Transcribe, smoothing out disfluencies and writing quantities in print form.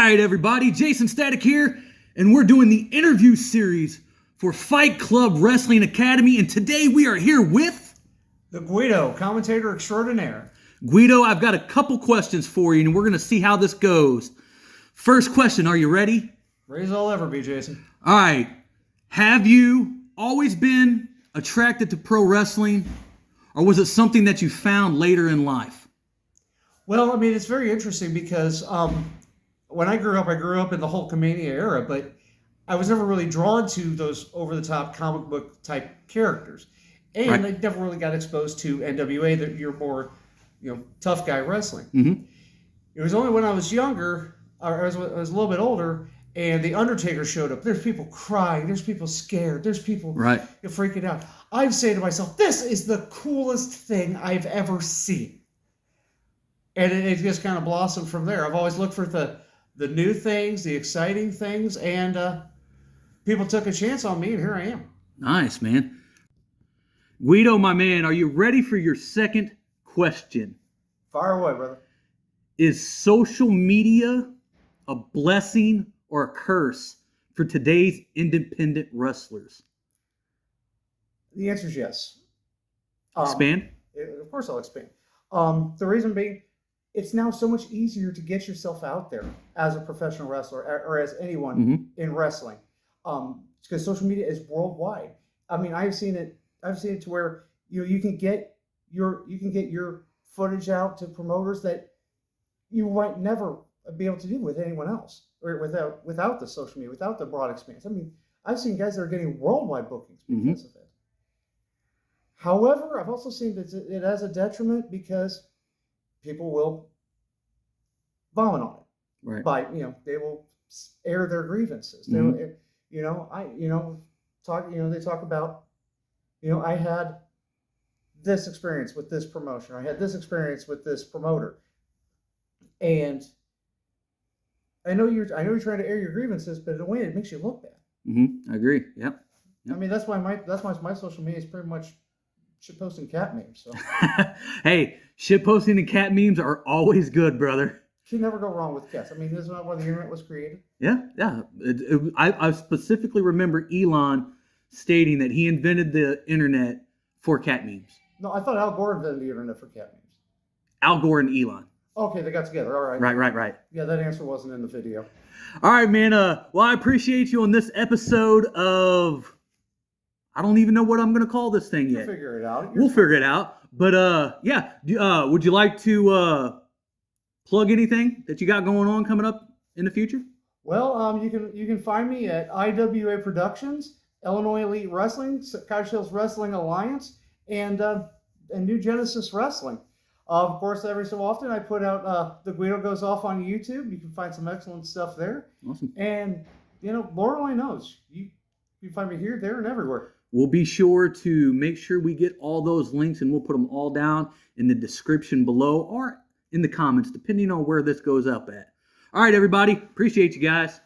right, everybody, Jaysin Static here, and we're doing the interview series for Fight Club Wrestling Academy, and today we are here with... the Guido, commentator extraordinaire. Guido, I've got a couple questions for you, and we're going to see how this goes. First question, are you ready? Ready as I'll ever be, Jason. All right. Have you always been attracted to pro wrestling, or was it something that you found later in life? Well, I mean, it's very interesting because when I grew up in the Hulkamania era, but I was never really drawn to those over-the-top comic book type characters. And I never really got exposed to NWA, that you're more, tough guy wrestling. Mm-hmm. It was only when I was younger, or I was a little bit older, and The Undertaker showed up. There's people crying. There's people scared. There's people freaking out. I'm saying to myself, this is the coolest thing I've ever seen. And it just kind of blossomed from there. I've always looked for the new things, the exciting things, and people took a chance on me, and here I am. Nice, man. Guido, my man, are you ready for your second question? Fire away, brother. Is social media a blessing or a curse for today's independent wrestlers? The answer is yes. Expand? Of course I'll expand. The reason being, it's now so much easier to get yourself out there as a professional wrestler or as anyone in wrestling. Because social media is worldwide. I mean, I've seen it to where you can get your footage out to promoters that you might never be able to do with anyone else, or without the social media, without the broad expanse. I mean, I've seen guys that are getting worldwide bookings because of it. However, I've also seen that it has a detriment because people will vomit on it. Right. They will air their grievances. They talk about, I had this experience with this promotion. I had this experience with this promoter. And I know you're trying to air your grievances, but in a way it makes you look bad. I agree. Yep. I mean, that's why my social media is pretty much shitposting cat memes. So. Hey, shitposting and cat memes are always good, brother. You can never go wrong with cats. I mean, isn't that why the internet was created? Yeah. I specifically remember Elon stating that he invented the internet for cat memes. No, I thought Al Gore invented the internet for cat memes. Al Gore and Elon. Okay, they got together. All right. Right. Yeah, that answer wasn't in the video. All right, man. Well, I appreciate you on this episode of... I don't even know what I'm going to call this thing yet. We'll figure it out. We'll figure it out. But, yeah. Would you like to plug anything that you got going on coming up in the future? Well, you can find me at IWA Productions, Illinois Elite Wrestling, Couch Hills Wrestling Alliance, and New Genesis Wrestling. Of course, every so often I put out Theguidogoesoff on YouTube. You can find some excellent stuff there. Awesome. And, Lord only knows. You can find me here, there, and everywhere. We'll be sure to make sure we get all those links, and we'll put them all down in the description below or in the comments, depending on where this goes up at. All right, everybody. Appreciate you guys.